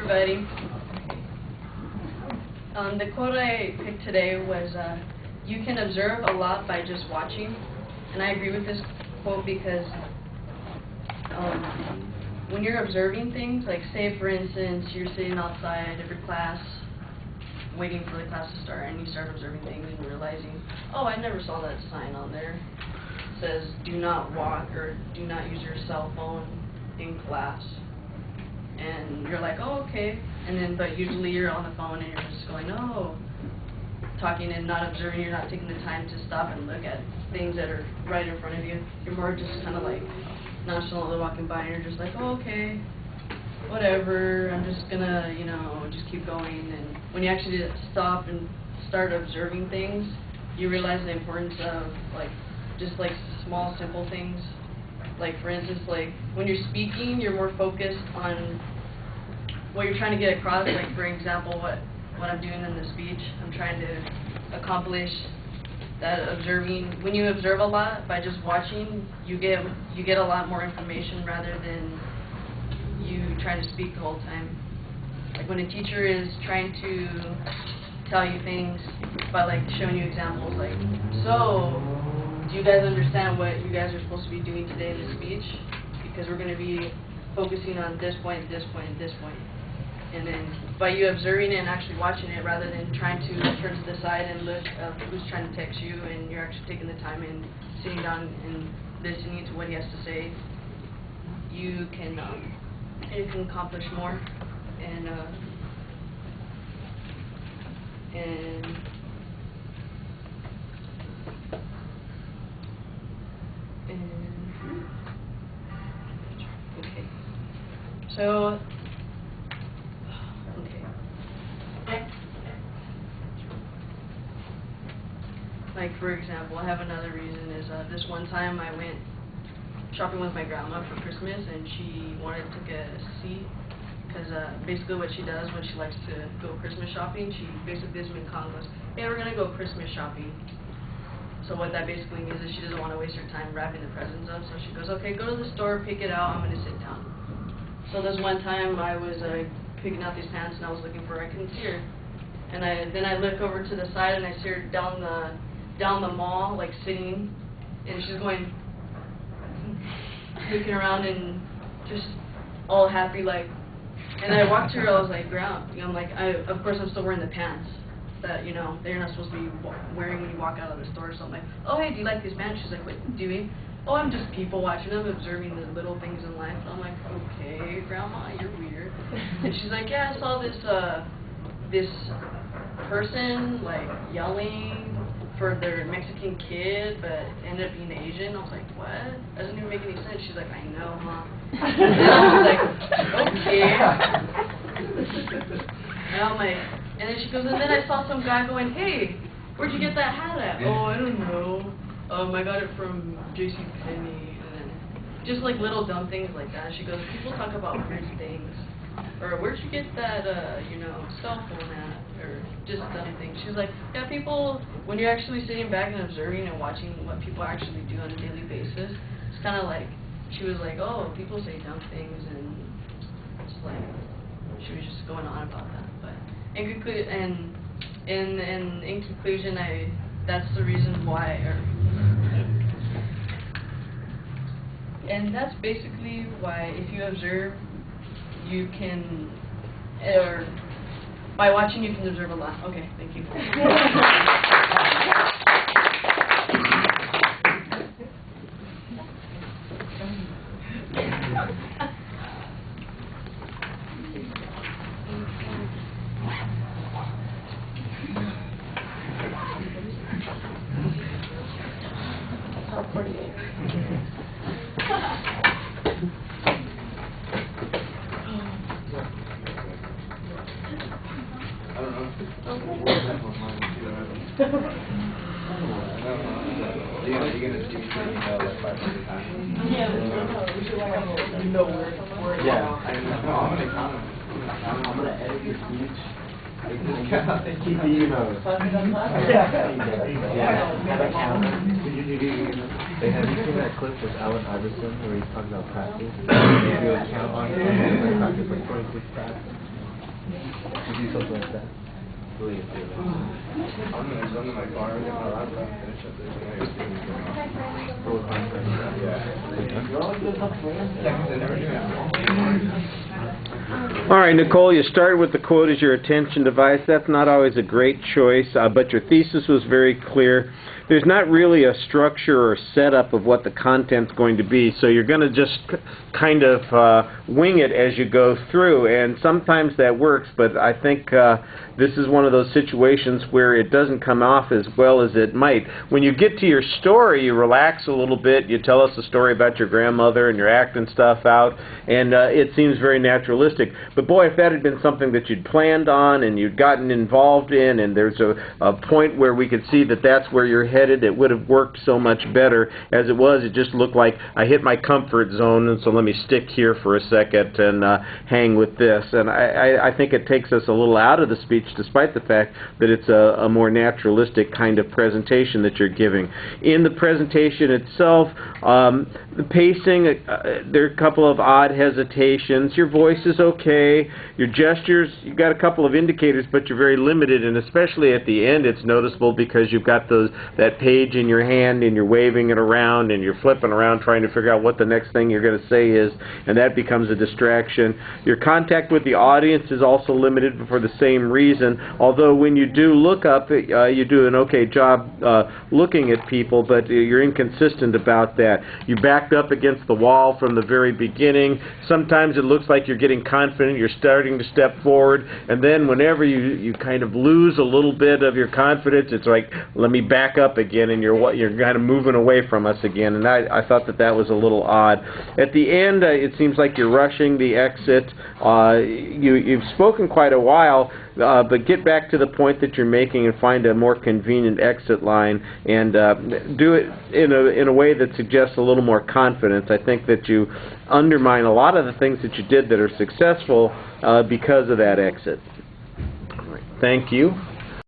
everybody. The quote I picked today was, you can observe a lot by just watching. And I agree with this quote because when you're observing things, like say for instance, you're sitting outside of your class, waiting for the class to start, and you start observing things and realizing, oh, I never saw that sign on there. It says, do not walk or do not use your cell phone in class. And you're like, oh, okay. And then, but usually you're on the phone and you're just going, oh, talking and not observing. You're not taking the time to stop and look at things that are right in front of you. You're more just kind of like nonchalantly walking by and you're just like, oh, okay, whatever. I'm just gonna, you know, just keep going. And when you actually stop and start observing things, you realize the importance of just small, simple things. Like for instance, like when you're speaking, you're more focused on what you're trying to get across. Like for example, what I'm doing in the speech, I'm trying to accomplish that observing. When you observe a lot by just watching, you get a lot more information rather than you trying to speak the whole time. Like when a teacher is trying to tell you things by like showing you examples, like, so do you guys understand what you guys are supposed to be doing today in the speech? Because we're going to be focusing on this point, this point, this point. And then by you observing it and actually watching it rather than trying to turn to the side and look who's trying to text you, and you're actually taking the time and sitting down and listening to what he has to say, you can accomplish more. And okay. So, okay. Like for example, I have another reason is this one time I went shopping with my grandma for Christmas, and she wanted to get a seat because basically what she does when she likes to go Christmas shopping, she basically gives me a call and goes, hey, we're going to go Christmas shopping. So what that basically means is she doesn't want to waste her time wrapping the presents up, so she goes, okay, go to the store, pick it out, I'm going to sit down. So this one time I was picking out these pants and I was looking for her, I couldn't see her. And then I look over to the side and I see her down the mall, like sitting, and she's going, looking around and just all happy, like, and I walked to her, I was like, I'm like, of course I'm still wearing the pants that, you know, they're not supposed to be wearing when you walk out of the store. So I'm like, oh, hey, do you like these pants? She's like, what are you doing? Oh, I'm just people watching. I'm observing the little things in life. I'm like, okay, Grandma, you're weird. And she's like, yeah, I saw this person, like, yelling for their Mexican kid, but ended up being Asian. I was like, what? That doesn't even make any sense. She's like, I know, huh? And I was like, okay. And I'm like, and then she goes, and then I saw some guy going, hey, where'd you get that hat at? Oh, I don't know. I got it from JCPenney. And then just like little dumb things like that. She goes, people talk about weird things. Or where'd you get that, you know, cell phone at? Or just dumb things. She's like, yeah, people, when you're actually sitting back and observing and watching what people actually do on a daily basis, it's kind of like, she was like, oh, people say dumb things, and it's like, she was just going on about that. But in conclusion, that's the reason why, and that's basically why if you observe, you can, or by watching you can observe a lot. Okay, thank you. I'm gonna edit your speech. Keep the emails. Have you seen that clip with Allen Iverson where he's talking about practice? And you do a count on it and practice like 26 times. You do something like that. Really good feeling. I'm gonna go to my car and get my laptop and finish up this one. Full confidence. Yeah. You're always good enough, man. Yeah, 'cause I never do it. All right, Nicole, you started with the quote as your attention device. That's not always a great choice, but your thesis was very clear. There's not really a structure or setup of what the content's going to be, so you're going to just kind of wing it as you go through, and sometimes that works, but I think this is one of those situations where it doesn't come off as well as it might. When you get to your story, you relax a little bit, you tell us a story about your grandmother, and you're acting stuff out, and it seems very naturalistic. But boy, if that had been something that you'd planned on and you'd gotten involved in, and there's a point where we could see that that's where you're headed, it would have worked so much better. As it was, it just looked like I hit my comfort zone, and so let me stick here for a second and hang with this. And I think it takes us a little out of the speech, despite the fact that it's a more naturalistic kind of presentation that you're giving. In the presentation itself, the pacing, there are a couple of odd hesitations. Your voice is okay. Your gestures, you've got a couple of indicators, but you're very limited, and especially at the end it's noticeable because you've got that page in your hand and you're waving it around and you're flipping around trying to figure out what the next thing you're going to say is, and that becomes a distraction. Your contact with the audience is also limited for the same reason, although when you do look up, you do an okay job looking at people, but you're inconsistent about that. You backed up against the wall from the very beginning. Sometimes it looks like you're getting confident, you're starting to step forward, and then whenever you kind of lose a little bit of your confidence, it's like, let me back up again, and you're kind of moving away from us again, and I thought that was a little odd. At the end, it seems like you're rushing the exit. You've spoken quite a while, but get back to the point that you're making and find a more convenient exit line, and do it in a way that suggests a little more confidence. I think that you undermine a lot of the things that you did that are successful because of that exit. Thank you.